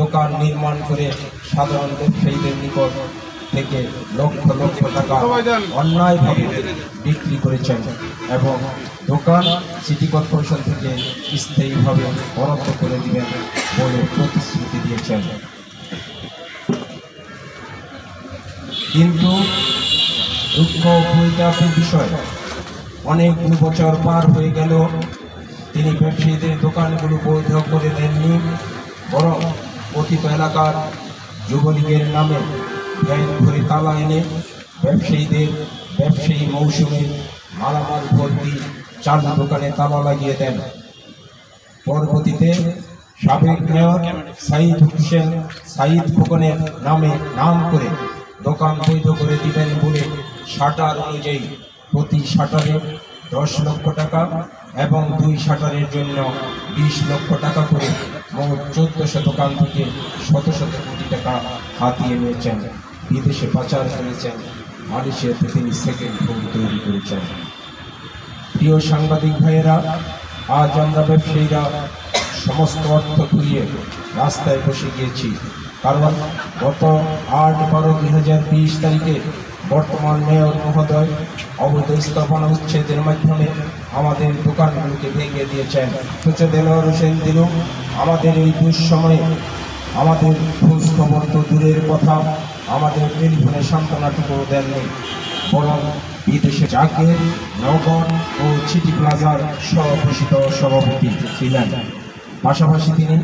দোকান নির্মাণ করে সাধারণ ব্যবসায়ীদের নিকট থেকে লক্ষ লক্ষ টাকা অন্যায়ভাবে বিক্রি করেছেন এবং দোকান সিটি কর্পোরেশন থেকে স্থায়ীভাবে বরাদ্দ করে দিবেন বলে প্রতিশ্রুতি দিয়েছেন। কিন্তু দুঃখ পরিতাপের বিষয়, অনেক বছর পার হয়ে গেল তিনি ব্যবসায়ীদের দোকানগুলো বৈধ করে দেননি, বরং কথিত এলাকার যুবলীগের নামে ভ্যান ভরে তালা এনে ব্যবসায়ী মৌসুমে মালামাল ভর্তি চালু দোকানে তালা লাগিয়ে দেন। পরবর্তীতে সাবেক মেয়র সাইদ খোকনের নাম করে দোকান বৈধ করে দিবেন বলে শাটার অনুযায়ী প্রতি শাটারে 10 লক্ষ টাকা এবং 2 শাটারের জন্য 20 লক্ষ টাকা করে মোট 1400 দোকান থেকে শত শত কোটি টাকা হাতিয়ে নিয়েছেন, বিদেশে পাচার করেছেন, মালয়েশিয়াতে তিনি সেকেন্ড হোম তৈরি করেছেন। প্রিয় সাংবাদিক ভাইয়েরা, আজ আমরা ব্যবসায়ীরা সমস্ত অর্থ ঘুরিয়ে রাস্তায় বসে গিয়েছি, কারণ গত 8/12/2020 তারিখে বর্তমান মেয়র মহোদয় অবৈধ স্থাপনা উচ্ছেদের মাধ্যমে আমাদের দোকানগুলোকে ভেঙে দিয়েছেন। দেলোয়ার হোসেন দিলু আমাদের এই দুঃসময়ে আমাদের খোঁজ খবর তো দূরের কথা, আমাদের টেলিফোনে সান্ত্বনাটুকু দেননি, বরং বিদেশে জাকের নগর ও সিটি প্লাজার সহঘোষিত সভাপতি ছিলেন। পাশাপাশি তিনি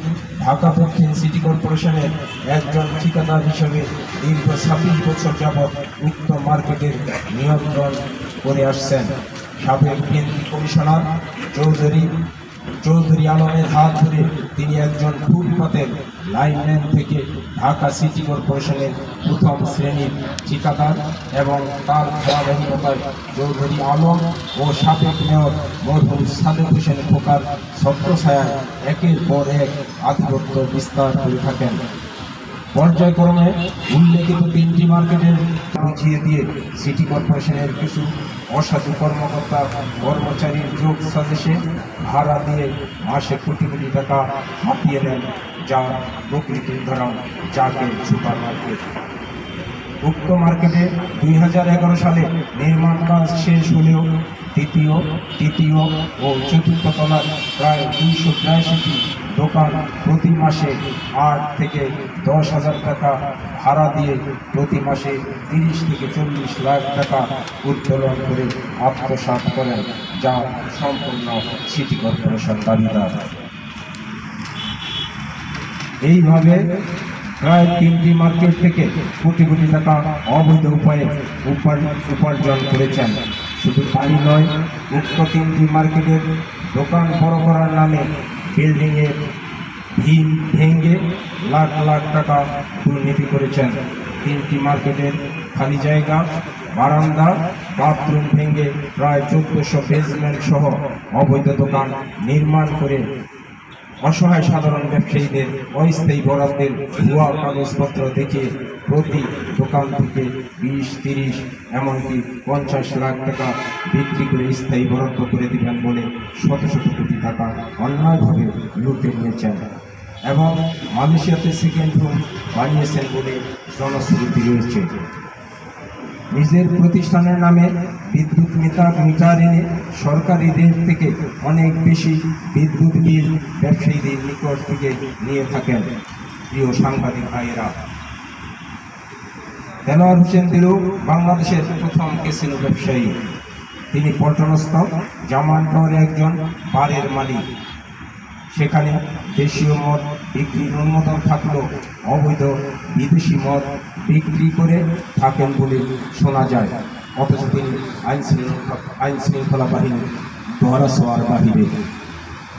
ঢাকা দক্ষিণ সিটি কর্পোরেশনের একজন ঠিকাদার হিসেবে দীর্ঘ 26 বছর যাবৎ উক্ত মার্কেটের নিয়ন্ত্রণ করে আসছেন। সাবেক বিএনপি কমিশনার চৌধুরী আলমের হাত ধরে তিনি একজন ফুটপাতের লাইনম্যান থেকে ঢাকা সিটি কর্পোরেশনের প্রথম শ্রেণীর ঠিকাদার এবং তার ধারাবাহিকতায় চৌধুরী আলম ও সাবেক মেয়র মরহুম সাদেক হোসেন খোকার ছত্রছায়ায় একের পর এক আধিপত্য বিস্তার করে থাকেন। পর্যায়ক্রমে উল্লেখিত 3টি মার্কেটের বুঝিয়ে দিয়ে সিটি কর্পোরেশনের কিছু অসাধু কর্মচারীর যোগ সাজেশে ভাড়া দিয়ে মাসে কোটি কোটি টাকা হাতিয়ে নেন, যা প্রকৃতির ধারণ জাকের সুপার মার্কেট। উক্ত মার্কেটে 2011 সালে নির্মাণ কাজ শেষ হলেও তৃতীয় ও চতুর্থ তলার প্রায় 282টি দোকান প্রতি মাসে 8 থেকে 10,000 টাকা ভাড়া দিয়ে প্রতি মাসে 30 থেকে 40 লাখ টাকা উত্তোলন করে আত্মসাৎ করেন, যা সম্পূর্ণ সিটি কর্পোরেশন দাবিদার। এইভাবে প্রায় 3টি মার্কেট থেকে কোটি কোটি টাকা অবৈধ উপায়ে উপার্জন করেছেন। শুধু তাই নয়, উক্ত 3টি মার্কেটের দোকান বড় করার নামে বিল্ডিংয়ের ভিত ভেঙে লাখ লাখ টাকা দুর্নীতি করেছেন। 3টি মার্কেটের খালি জায়গা, বারান্দা, বাথরুম ভেঙে প্রায় 1400 বেসমেন্ট সহ অবৈধ দোকান নির্মাণ করে অসহায় সাধারণ ব্যবসায়ীদের অস্থায়ী বরাদ্দের ভুয়া কাগজপত্র দেখিয়ে প্রতি দোকান থেকে 20-30 এমনকি 50 লাখ টাকা বিক্রি করে স্থায়ী বরাদ্দ করে দিবেন বলে শত শত কোটি টাকা অন্যায়ভাবে লুটে নিয়েছেন এবং মালয়েশিয়াতে সেকেন্ড হোম বানিয়েছেন বলে জনশ্রুতি রয়েছে। নিজের প্রতিষ্ঠানের নামে বিদ্যুৎ মিটার এনে সরকারিদের থেকে অনেক বেশি বিদ্যুৎ বিল ব্যবসায়ীদের নিকট থেকে নিয়ে থাকেন। প্রিয় সাংবাদিক ভাইয়েরা, দেলোয়ার হোসেন দিলু বাংলাদেশের প্রথম ক্যাসিনো ব্যবসায়ী। তিনি পল্টনস্থ জামান টাওয়ারে একজন বারের মালিক। সেখানে দেশীয় মদ বিক্রির অনুমোদন থাকলেও অবৈধ বিদেশি মদ বিক্রি করে থাকেন বলে শোনা যায়, অথচ তিনি আইন শৃঙ্খলা বাহিনীর ধরাছোঁয়ার বাহিরে।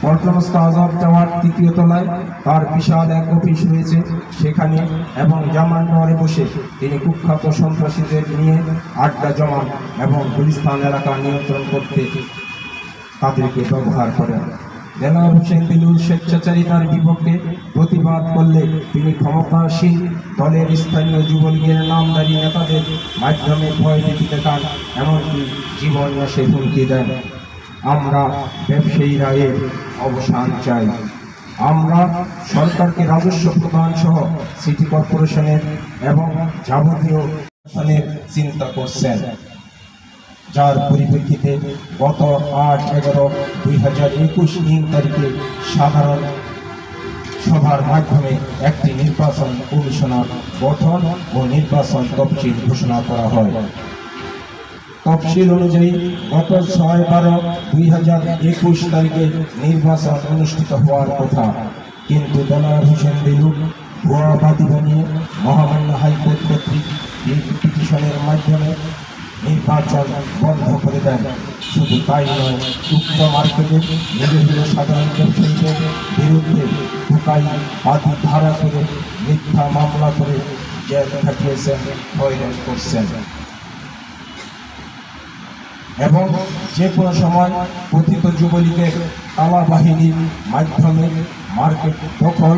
পল্টনস্থ আজব টাওয়ার 3য় তলায় তার বিশাল এক অফিস রয়েছে। সেখানে এবং জামান টাওয়ারে বসে তিনি কুখ্যাত সন্ত্রাসীদের নিয়ে আড্ডা জমান এবং গুলিস্তান এলাকা নিয়ন্ত্রণ করতে তাদেরকে ব্যবহার করেন। দেলোয়ার হোসেন দিলুর স্বেচ্ছাচারিতার বিপক্ষে প্রতিবাদ করলে তিনি ক্ষমতাসীন দলের স্থানীয় যুবলীগের নামধারী নেতাদের মাধ্যমে ভয়ভীতি দেখান, এমনকি জীবন নাশের হুমকি দেন। আমরা ব্যবসায়ীরা এর অবসান চাই। আমরা সরকারকে রাজস্ব প্রদান সহ সিটি কর্পোরেশনের এবং যাবতীয় প্রশাসনের চিন্তা করছেন, যার পরিপ্রেক্ষিতে গত 8/11/2021 তারিখে সাধারণ সভার মাধ্যমে একটি নির্বাচন কমিশনার গঠন ও নির্বাচন তফসিল ঘোষণা করা হয়। তফসিল অনুযায়ী গত 6/12/2021 তারিখে নির্বাচন অনুষ্ঠিত হওয়ার কথা, কিন্তু দেলোয়ার হোসেন দিলু ভুয়াবাদী বানিয়ে মহামান্য হাইকোর্ট কর্তৃক পিটিশনের মাধ্যমে নির্বাচন বন্ধ করে দেন। শুধু তাই নয়, উক্ত মার্কেটে নিরীহ সাধারণ ব্যবসায়ীদের বিরুদ্ধে ঢুকাই বাদী ধারা করে মিথ্যা মামলা করে জেল খাটিয়েছেন, হয়রান করছেন এবং যে কোনো সময় কথিত যুবলীগের কালা বাহিনীর মাধ্যমে মার্কেট দখল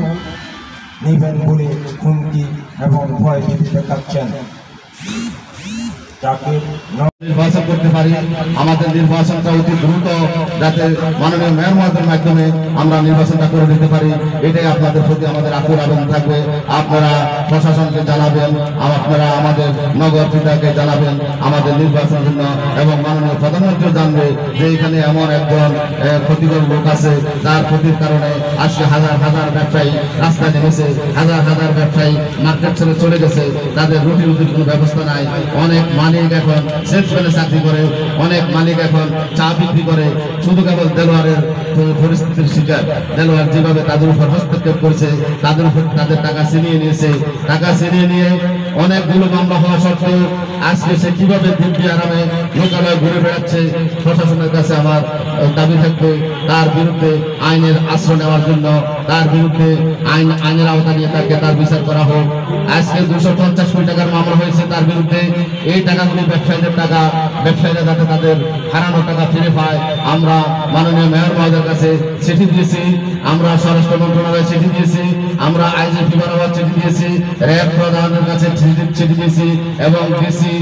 নেবেন বলে হুমকি এবং ভয় ভীতি দেখাচ্ছেন, যাকে নির্বাচন করতে পারি। আমাদের নির্বাচনটা অতি দ্রুত যাতে মাননীয় মেয়র মহোদয়ের মাধ্যমে আমরা নির্বাচনটা করে দিতে পারি, এটাই আপনাদের প্রতি আমাদের আকুল আবেদন থাকবে। আপনারা প্রশাসনকে জানাবেন, আপনারা আমাদের নগর পিতাকে জানাবেন আমাদের নির্বাচনের জন্য, এবং মাননীয় প্রধানমন্ত্রী জানবে যে এখানে এমন একজন ক্ষতিকর লোক আছে যার ক্ষতির কারণে আজকে হাজার হাজার ব্যবসায়ী রাস্তায় নেমেছে, হাজার হাজার ব্যবসায়ী মার্কেট ছেড়ে চলে গেছে, তাদের রুটি রুটির কোনো ব্যবস্থা নাই। অনেক মালিক এখন সেলসম্যানে চাকরি করে, অনেক মালিক এখন চা বিক্রি করে, শুধু কেবল দেলোয়ারের পরিস্থিতির শিকার। দেলোয়ার যেভাবে তাদের উপর হস্তক্ষেপ করেছে, তাদের উপর তাদের টাকা ছিনিয়ে নিয়েছে, টাকা ছিনিয়ে নিয়ে অনেকগুলো মামলা হওয়া সত্ত্বেও আজকে সে কিভাবে দিব্যি আরামে লোকালয়ে ঘুরে বেড়াচ্ছে, প্রশাসনের কাছে আমার দাবি থাকবে তার বিরুদ্ধে আইনের আশ্রয় নেওয়ার জন্য, তার বিরুদ্ধে আইনের আওতা নিয়ে তার বিচার করা হোক। আজকে 250 কোটি টাকার মামলা হয়েছে তার বিরুদ্ধে। এই টাকাগুলি ব্যবসায়ীদের টাকা, ব্যবসায়ীরা যাতে তাদের হারানো টাকা ফিরে পায়। আমরা মাননীয় মেয়র মহোদয়ের কাছে চিঠি দিয়েছি, আমরা স্বরাষ্ট্র মন্ত্রণালয়ে চিঠি দিয়েছি, আমরা আইজিপি বরাবর চিঠি দিয়েছি, র্যাব প্রধানের কাছে চিঠি দিয়েছি এবং ডিসি